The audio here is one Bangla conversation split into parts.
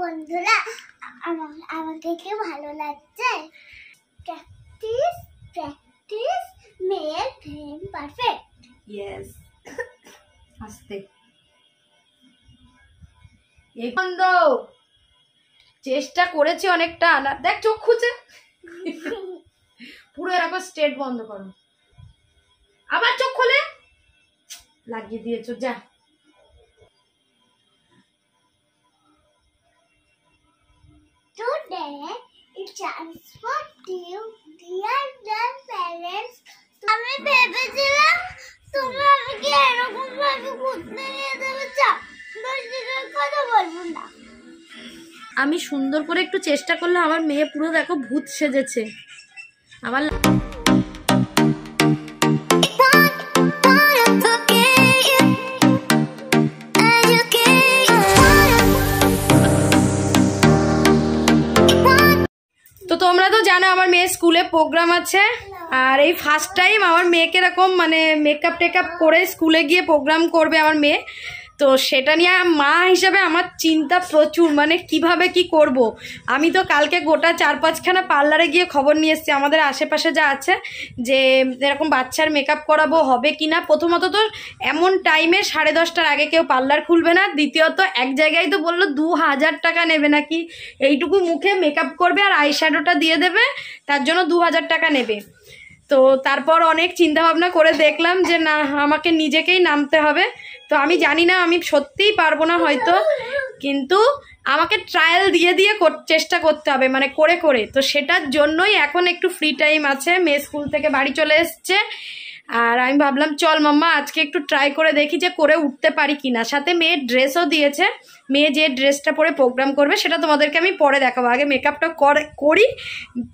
বন্ধুরা, আমাকে কি ভালো লাগছে? Practice practice make him perfect. Yes, আস্তে এই বন্ধ। চেষ্টা করেছি অনেকটা, না দেখ চোখ খুঁজে পুরো এরকম স্ট্রেট বন্ধ করো, আবার চোখ খোলে লাগিয়ে দিয়েছো। যা Today it's chance for you, dear grandparents. আমি ভেবেছিলাম তুমি আমাকে এরকম ভাবে ঘুরতে নিয়ে যাবে, কথা বলবো না। আমি সুন্দর করে একটু চেষ্টা করলে আমার মেয়ে পুরো দেখো ভূত সেজেছে। আমার তো তোমরা তো জানো আমার মেয়ের স্কুলে প্রোগ্রাম আছে, আর এই ফার্স্ট টাইম আমার মেয়েকে এরকম মানে মেকআপ টেকআপ করে স্কুলে গিয়ে প্রোগ্রাম করবে আমার মেয়ে। তো সেটা নিয়ে মা হিসাবে আমার চিন্তা প্রচুর, মানে কিভাবে কি করব। আমি তো কালকে গোটা 4-5খানা পার্লারে গিয়ে খবর নিয়ে এসেছি আমাদের আশেপাশে যা আছে, যে এরকম বাচ্চার মেকআপ করাবো হবে কি না। প্রথমত তো এমন টাইমে 10:30টার আগে কেউ পার্লার খুলবে না। দ্বিতীয়ত এক জায়গায় তো বললো 2000 টাকা নেবে নাকি, এইটুকু মুখে মেকআপ করবে আর আইশ্যাডোটা দিয়ে দেবে, তার জন্য 2000 টাকা নেবে। তো তারপর অনেক চিন্তা ভাবনা করে দেখলাম যে না, আমাকে নিজেকেই নামতে হবে। তো আমি জানি না আমি সত্যিই পারবো না হয়তো, কিন্তু আমাকে ট্রায়াল দিয়ে দিয়ে চেষ্টা করতে হবে, মানে করে করে। তো সেটার জন্যই এখন একটু ফ্রি টাইম আছে, মেয়ে স্কুল থেকে বাড়ি চলে এসছে, আর আমি ভাবলাম চল মাম্মা আজকে একটু ট্রাই করে দেখি যে করে উঠতে পারি কিনা। সাথে মেয়ের ড্রেসও দিয়েছে, মেয়ে যে ড্রেসটা পরে প্রোগ্রাম করবে সেটা তোমাদেরকে আমি পরে দেখাবো, আগে মেকআপটা করি।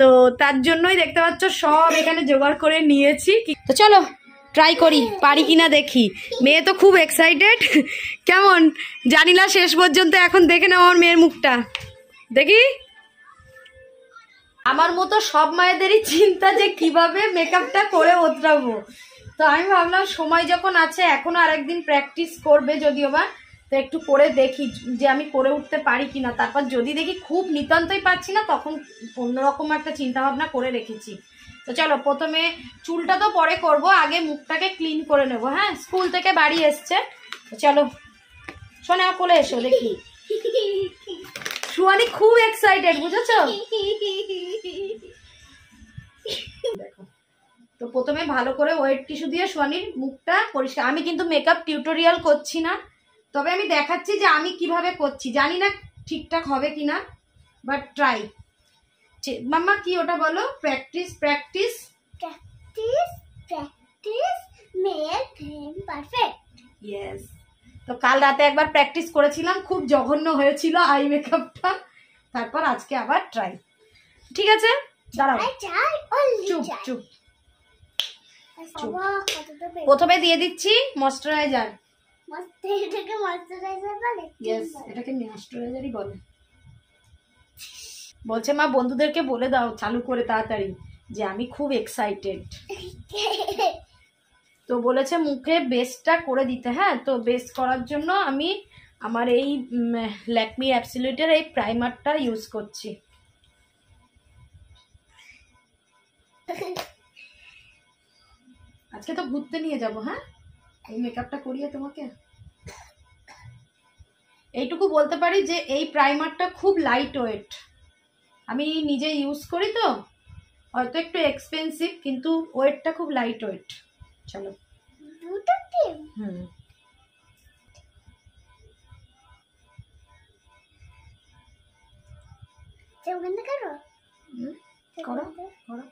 তো তার জন্যই দেখতে পাচ্ছ সব এখানে জোগাড় করে নিয়েছি। তো চলো ট্রাই করি পারি কিনা দেখি। মেয়ে তো খুব এক্সাইটেড, কেমন জানি না শেষ পর্যন্ত। এখন দেখে নাও আমার মেয়ের মুখটা, দেখি। আমার মতো সব মায়েদেরই চিন্তা যে কিভাবে মেকআপটা করে ওতরাবো। তো আমি ভাবলাম সময় যখন আছে, এখনো আরেকদিন প্র্যাকটিস করবে যদিও বা, তো একটু করে দেখি যে আমি করে উঠতে পারি কিনা। তারপর যদি দেখি খুব নিতান্তই পাচ্ছি না, তখন অন্যরকম একটা চিন্তা ভাবনা করে রেখেছি। তো চলো প্রথমে চুলটা তো পরে করব, আগে মুখটাকে ক্লিন করে নেব। হ্যাঁ, স্কুল থেকে বাড়ি এসছে। চলো শোনা কোলে এসো দেখি। সুয়ানি খুব এক্সাইটেড, বুঝেছো? দেখো, তো প্রথমে ভালো করে ওয়েট টিস্যু দিয়ে সুয়ানির মুখটা পরিষ্কার। আমি কিন্তু মেকআপ টিউটোরিয়াল করছি না, তবে আমি দেখাচ্ছি যে আমি কিভাবে করছি। জানি না ঠিকঠাক হবে কিনা, বাট ট্রাই। মাম্মা কি ওটা বলো? Practice practice practice practice make him perfect. Yes. তো কাল রাতে একবার প্র্যাকটিস করেছিলাম, খুব জঘন্য হয়েছিল আই মেকআপটা। তারপর আজকে আবার ট্রাই। ঠিক আছে, দাঁড়াও, চুপ চুপ। প্রথমে দিয়ে দিচ্ছি ময়শ্চারাইজার। এটাকে ময়শ্চারাইজার বলে? ইয়েস, এটাকে ময়শ্চারাইজারই বলে। বলছে মা বন্ধুদেরকে বলে দাও চালু করে তাড়াতাড়ি যে আমি খুব এক্সাইটেড। তো বলেছে মুখে বেসটা করে দিতে। হ্যাঁ, তো বেস করার জন্য আমি আমার এই ল্যাকমি অ্যাবসলিউটের এই প্রাইমারটা ইউজ করছি। আজকে তো ঘুরতে নিয়ে যাব। হ্যাঁ, এই মেকআপটা করিয়ে তোমাকে। এইটুকু বলতে পারি যে এই প্রাইমারটা খুব লাইট ওয়েট, আমি নিজে ইউজ করি, তো হয়তো একটু এক্সপেন্সিভ, কিন্তু ওয়েটটা খুব লাইট ওয়েট। চলো করো করো।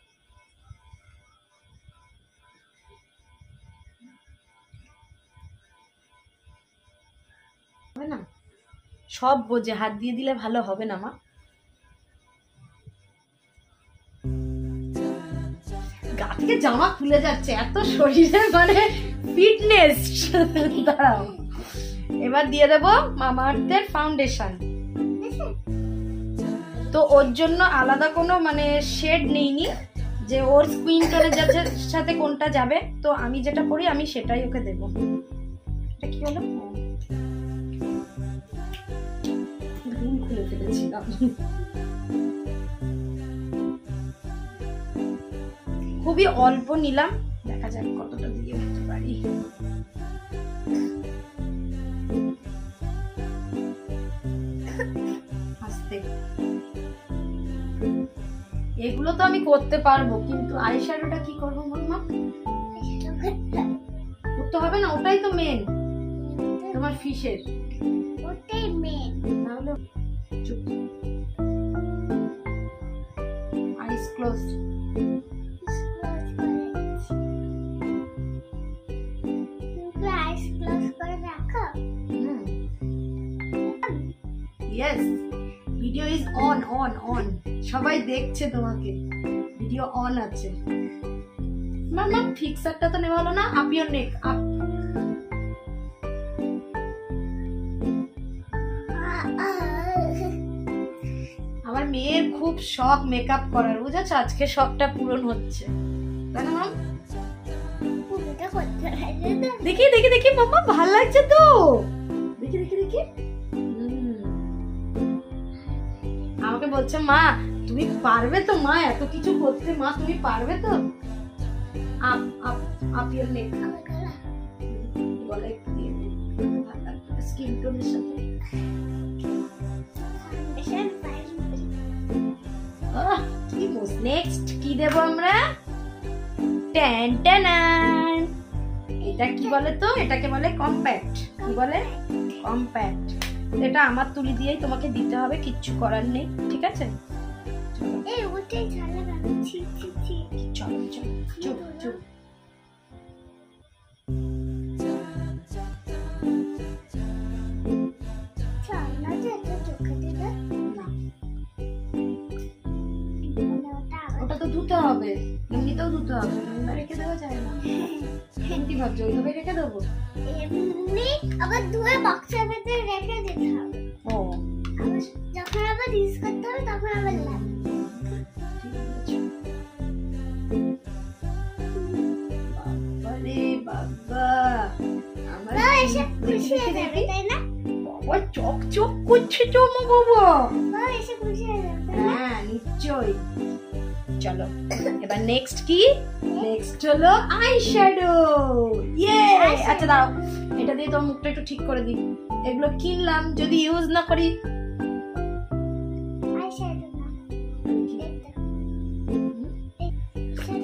হবে না, সব বোঝে, হাত দিয়ে দিলে ভালো হবে না মা। গা থেকে জামা খুলে যাচ্ছে, এত শরীরে মানে ফিটনেস। দাঁড়াও, এবার দিয়ে দেবো মামা আর্থের ফাউন্ডেশন। তো ওর জন্য আলাদা কোনো মানে শেড নেইনি, যে ওর স্কিন টোনের সাথে কোনটা যাবে। তো আমি যেটা করি আমি সেটাই ওকে দেবো। এটা কি হলো? খুলে ফেলেছিলাম। খুবই অল্প নিলাম, দেখা যাক কতটা দিয়ে উঠতে পারি। আস্তে, এগুলো তো আমি করতে পারবো, কিন্তু আইশ্যাডোটা কি করবো মাম্মা? করতে হবে না, ওটাই তো মেন তোমার ফিশের, ওটাই মেন। তাহলে চুপ, আইস ক্লোজ। আইস ক্লোজ করে রাখো। Yes, video is on on on, সবাই দেখছে তোমাকে, ভিডিও অন আছে। মাম্মা ফিক্সারটা তো নেওয়া হলো না, আপ ইওর নেক আপ। আমার মেয়ের খুব শখ মেকআপ করার, বুঝেছো, আজকে শখটা পূরণ হচ্ছে, তাই না মাম? দেখি দেখি দেখি মাম্মা, ভাল লাগছে তো, দেখি দেখি দেখি। আমাকে বলছে মা তুমি পারবে তো, মা এত কিছু করতে, মা তুমি পারবে তো? আপ আপ আপ ইওর নেক, বলে একটু দিয়ে স্কিন টোনের সাথে। নেক্সট কি দেব আমরা? ট্যান ট্যান, এটা কি বলে তো? এটাকে বলে কম্প্যাক্ট। কি বলে? কম্প্যাক্ট। এটা আমার তুলি দিয়েই তোমাকে দিতে হবে, কিচ্ছু করার নেই, ঠিক আছে? চলো চলো, চুপ চুপ। ওটা তো ধুতে হবে, এমনিতেও ধুতে হবে, রেখে দেওয়া যায় না। কি ভাবছো, ওইভাবে রেখে দেবো? এমনি আবার ধুয়ে বক্সের ভেতরে রেখে দিতে হবে। ও, আবার যখন আবার ইউজ করতে হবে তখন আবার লাগবে। বাবারে বাবা, আমার এসে খুশি হয়ে যাবে, তাই না? বাবা চকচক করছে তো মা বাবা। এসে খুশি হয়ে যাবে। হ্যাঁ নিশ্চয়ই। চলো এবার নেক্সট কি? নেক্সট হলো আইশ্যাডো। ইয়ে, আচ্ছা দাঁড়াও, এটা দিয়ে তোর মুখটা একটু ঠিক করে দিই। এগুলো কিনলাম, যদি ইউজ না করি।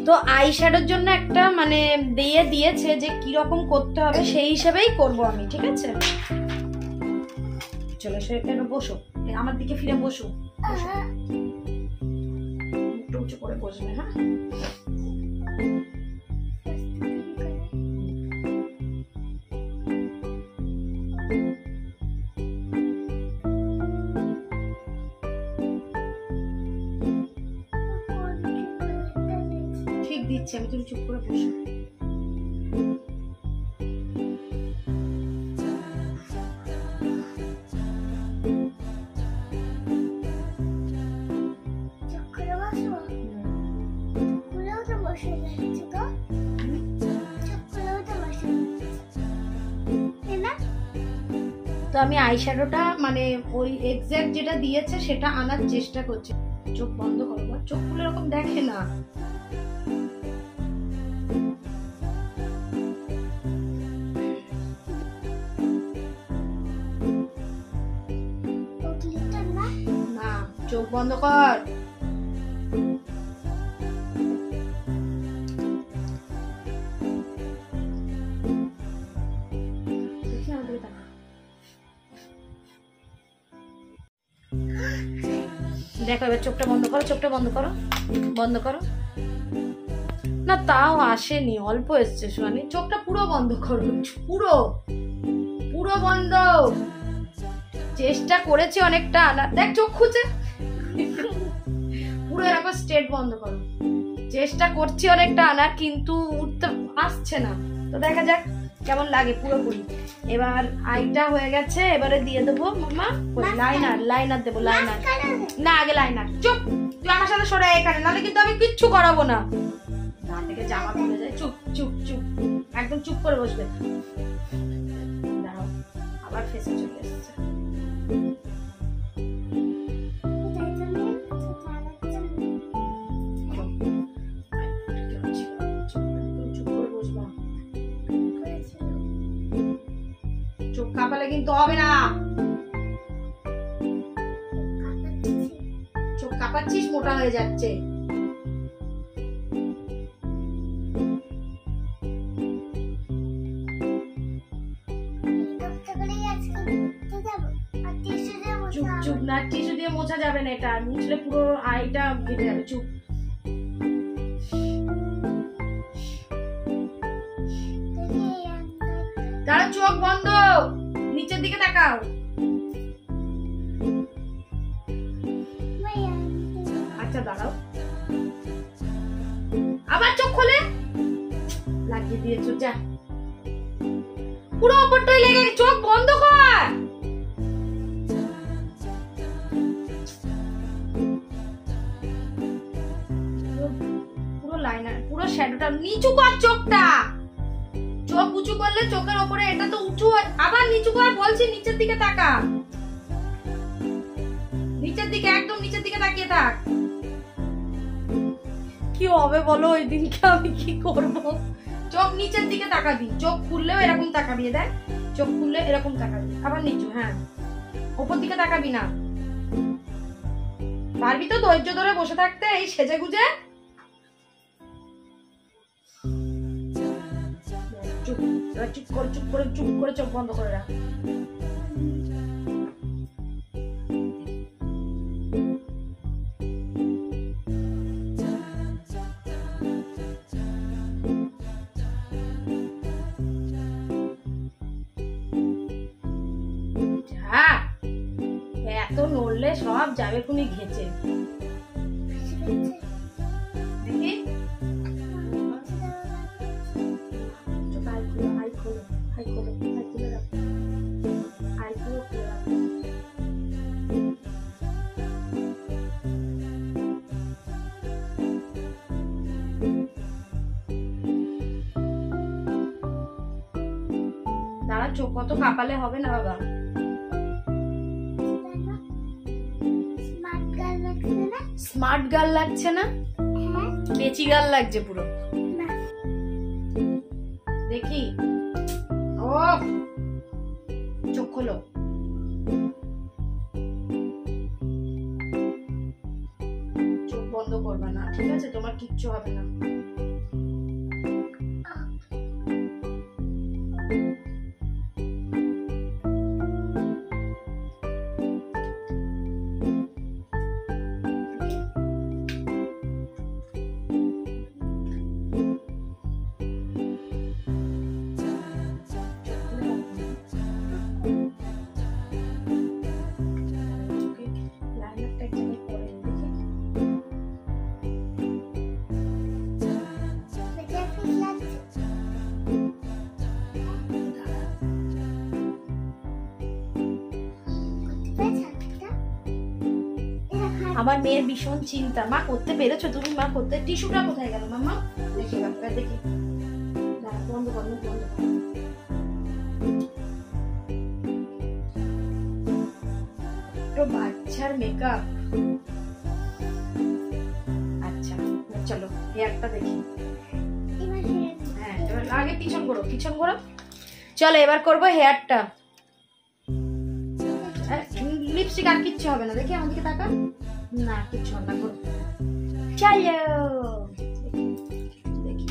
তো আইশ্যাডোর জন্য একটা মানে দিয়ে দিয়েছে যে কি রকম করতে হবে, সেই হিসেবেই করব আমি, ঠিক আছে? চলো সেটা বসো, আমার দিকে ফিরে বসো, মুখটা উঁচু করে বসবে। হ্যাঁ, ঠিক দিচ্ছি আমি, তুমি চুপ করে বসো। তো আমি আইশ্যাডোটা মানে ওই এক্সাক্ট যেটা দিয়েছে সেটা আনার চেষ্টা করছি। চোখ বন্ধ করো, চোখ খুলে এরকম দেখে না। না, চোখ বন্ধ কর। দেখো এবার চোখটা বন্ধ করো, চোখটা বন্ধ করো, বন্ধ করো। না তাও আসেনি, অল্প এসছে সোনালি। চোখটা পুরো বন্ধ করো, পুরো পুরো বন্ধ। চেষ্টা করেছি অনেকটা, দেখ চোখ খুঁজে, পুরো এরকম স্ট্রেট বন্ধ করো। চেষ্টা করছি অনেকটা আনার, কিন্তু উঠতে আসছে না। তো দেখা যাক কেমন লাগে পুরোপুরি। এবার আইটা হয়ে গেছে, এবারে দিয়ে দেবো মামা লাইনার। লাইনার দেবো, লাইনার না, আগে লাইনার। চুপ, তুই আমার সাথে সরে এখানে, নাহলে কিন্তু আমি কিচ্ছু করাবো না। গা থেকে জামা খুলে যায়। চুপ চুপ চুপ, একদম চুপ করে বসবে। দাঁড়াও, আবার ফেসে চলে এসেছে। কিন্তু হবে না। চোখ কাঁপাচ্ছিস, মোটা হয়ে যাচ্ছে। চুপ চুপ না, টিস্যু দিয়ে মোছা যাবে না, এটা মুছলে পুরো আইটা কেটে যাবে। চুপ। তারা চোখ বন্ধ, নিচের দিকে তাকাও। আচ্ছা দাঁড়াও, আবার চোখ খোলে। লাগিয়ে দিয়েছো, যা পুরো ওপরটাই লেগে। চোখ বন্ধ কর। পুরো লাইনার, পুরো শ্যাডোটা নিচু কর। চোখটা, চোখ উঁচু করলে চোখের ওপরে এটা তো উঁচু হয়। আবার নিচু কর বলছি, নিচের দিকে তাকা। নিচের দিকে, একদম নিচের দিকে তাকিয়ে থাক। কি হবে বলো ওই দিনকে, আমি কি করব? চোখ নিচের দিকে তাকাবি, চোখ খুললেও এরকম তাকাবি। দেখ, চোখ খুললে এরকম তাকাবি, আবার নিচু। হ্যাঁ, ওপর দিকে তাকাবি না। পারবি তো ধৈর্য ধরে বসে থাকতে এই সেজে গুজে? চুপ করে চুপ করে চুপ করে চোখ বন্ধ করে রাখ। এত নড়লে সব যাবে খুনি ঘেচে। দেখি দাঁড়া, চোখ কত কাঁপালে হবে না বাবা। স্মার্ট গার্ল লাগছে না? বেচি গার্ল লাগছে পুরো। দেখি, ও চোখ খোলো। চোখ বন্ধ করবা না, ঠিক আছে? তোমার কিচ্ছু হবে না। আমার মেয়ের ভীষণ চিন্তা। মা করতে পেরেছো তুমি? মা করতে, টিস্যুটা কোথায় গেল মাম্মা? দেখি বাচ্চা, দেখি। বন্ধ কর, মুখ বন্ধ কর। তো বাচ্চার মেকআপ। আচ্ছা চলো হেয়ারটা দেখি। হ্যাঁ, এবার আগে পিছন করো, পিছন করো। চলো এবার করবো হেয়ারটা। লিপস্টিক আর কিচ্ছু হবে না। দেখি আমার দিকে তাকা। না কিচ্ছু হবে না, করো। চলো দেখি।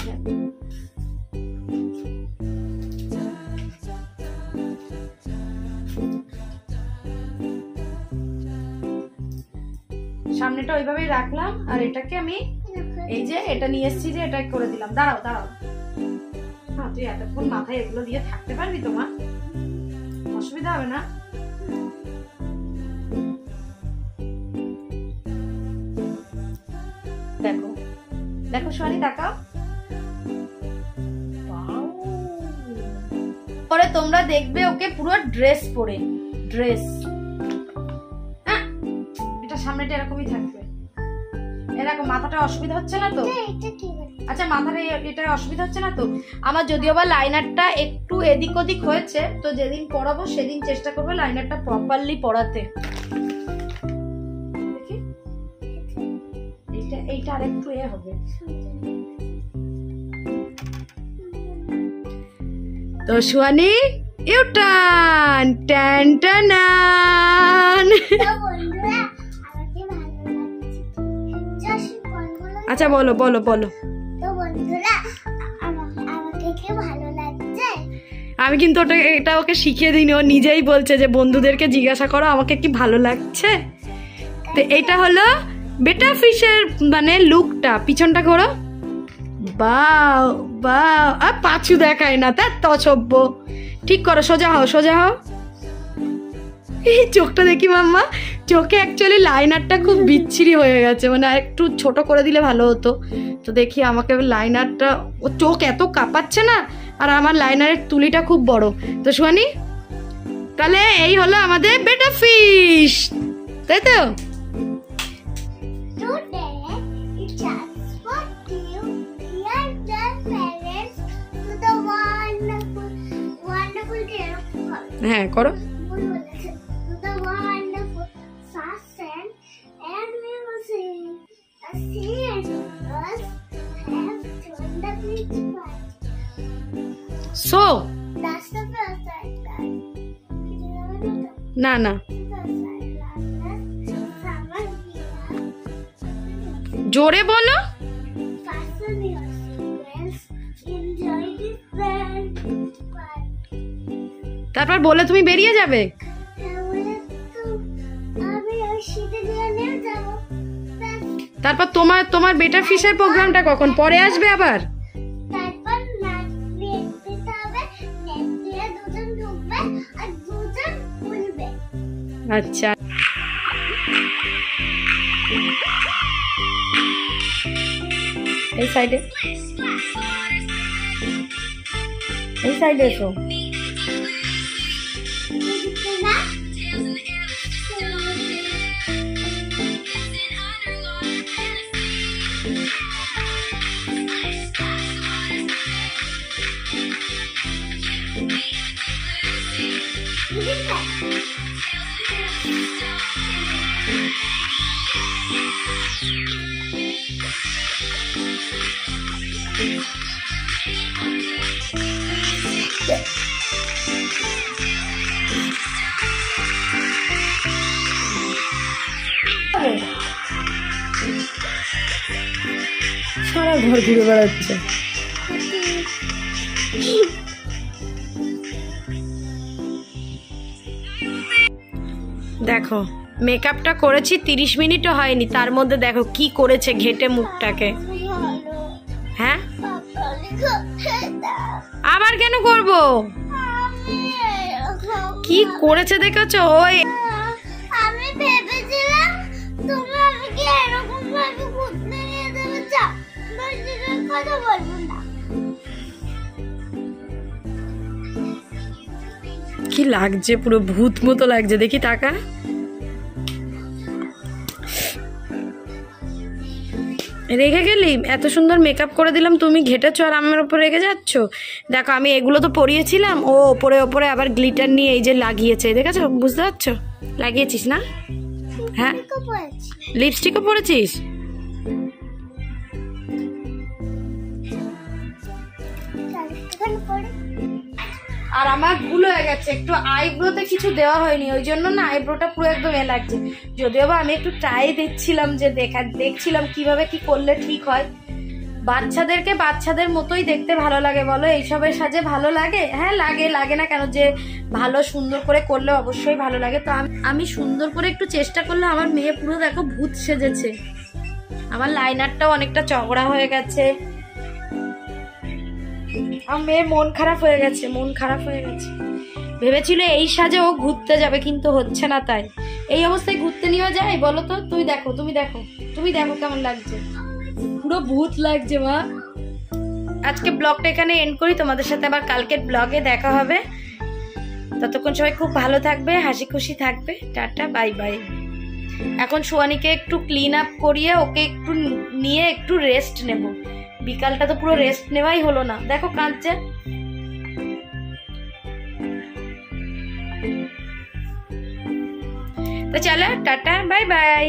সামনেটা ওইভাবেই রাখলাম, আর এটাকে আমি এই যে এটা নিয়ে এসেছি, যে এটা করে দিলাম। দাঁড়াও দাঁড়াও, হ্যাঁ তুই এতক্ষণ মাথায় এগুলো দিয়ে থাকতে পারবি? তোমার অসুবিধা হবে না? দেখো দেখো সোয়ানি, তাকাও। পরে তোমরা দেখবে ওকে পুরো ড্রেস পরে। ড্রেস, এটা সামনেটা এরকমই থাকবে। এরকম মাথাটা অসুবিধা হচ্ছে না তো? আচ্ছা মাথাটা এটা অসুবিধা হচ্ছে না তো? আমার যদিও বা লাইনারটা একটু এদিক ওদিক হয়েছে, তো যেদিন পরাবো সেদিন চেষ্টা করবো লাইনারটা প্রপারলি পরাতে। দেখি এইটা আরেকটু এ হবে। তো সোয়ানি ইউটার্ন, টান টানান। আচ্ছা বলো বলো বলো। আমি কিন্তু এটা ওকে শিখিয়ে দিইনি, ও নিজেই বলছে যে বন্ধুদেরকে জিজ্ঞাসা করো আমাকে কি ভালো লাগছে। তো এটা হলো বেটা ফিশের মানে লুকটা, পিছনটা করো। বাও বাও, আর পাছু দেখায় না তার তছব্য। ঠিক করো, সোজা হও সোজা হও। এই চোখটা দেখি মাম্মা, চোখে অ্যাকচুয়ালি লাইনারটা খুব বিচ্ছিরি হয়ে গেছে, মানে একটু ছোট করে দিলে ভালো হতো। তো দেখি আমাকে লাইনারটা, ও চোখ এত কাঁপাচ্ছে না, আর আমার লাইনারের তুলিটা খুব বড়। তো সুহানি, তাহলে এই হলো আমাদের বেটা ফিশ, তাই তো? হ্যাঁ করো। So that's the first time. না না, জোরে বলো। তারপর বলে তুমি বেরিয়ে যাবে। তারপর তোমার বেটা ফিশের প্রোগ্রামটা কখন, পরে আসবে আবার? আচ্ছা, এই সাইডে, এই সাইডে এসো। সারা ঘর ঘুরে বেড়াচ্ছে। দেখো মেকআপটা করেছি 30 মিনিটও হয়নি, তার মধ্যে দেখো কি করেছে ঘেটে মুখটাকে। হ্যাঁ আবার কেন করব, কি করেছে দেখেছো? ওই আমি ভেবেছিলাম তুমি আমাকে এরকম ভাবে ঘুরতে নিয়ে যাবে, যা কথা বলবো না। কি লাগছে, পুরো ভূত মতো লাগছে, দেখি টাকা। রেগে গেলি? এত সুন্দর মেকআপ করে দিলাম, তুমি ঘেটেছো আর আমার উপর রেগে যাচ্ছ। দেখো আমি এগুলো তো পরিয়েছিলাম, ও ওপরে ওপরে আবার গ্লিটার নিয়ে এই যে লাগিয়েছে, দেখেছো? বুঝতে পারছো? লাগিয়েছিস না? হ্যাঁ লিপস্টিকও পরেছিস। আর আমার ভুল হয়ে গেছে, একটু আইব্রোতে কিছু দেওয়া হয়নি, ওই জন্য না আইব্রোটা পুরো একদম এ লাগছে। যদিও বা আমি একটু ট্রাই দিচ্ছিলাম, যে দেখছিলাম কিভাবে কি করলে ঠিক হয়। বাচ্চাদেরকে বাচ্চাদের মতোই দেখতে ভালো লাগে বলো, এইসবের সাজে ভালো লাগে? হ্যাঁ লাগে, লাগে না কেন? যে ভালো সুন্দর করে করলে অবশ্যই ভালো লাগে। তো আমি সুন্দর করে একটু চেষ্টা করলে আমার মেয়ে পুরো দেখো ভূত সেজেছে। আমার লাইনারটাও অনেকটা চওড়া হয়ে গেছে, আমার মেয়ের মন খারাপ হয়ে গেছে, মন খারাপ হয়ে গেছে। ভেবেছিল এই সাজে ও ঘুরতে যাবে, কিন্তু হচ্ছে না। তাই এই অবস্থায় ঘুরতে নিয়ে যায় বলো তো? তুমি দেখো, তুমি দেখো, তুমি দেখো কেমন লাগছে, পুরো ভূত লাগছে মা। আজকে ব্লগটা এখানে এন্ড করি, তোমাদের সাথে আবার কালকের ব্লগে দেখা হবে। ততক্ষণ সবাই খুব ভালো থাকবে, হাসি খুশি থাকবে। Tata, bye bye. এখন সোয়ানিকে একটু ক্লিন আপ করিয়ে ওকে একটু নিয়ে একটু রেস্ট নেব। বিকালটা তো পুরো রেস্ট নেওয়াই হলো না, দেখো কাঁদছে। তো চলো টাটা, বাই বাই।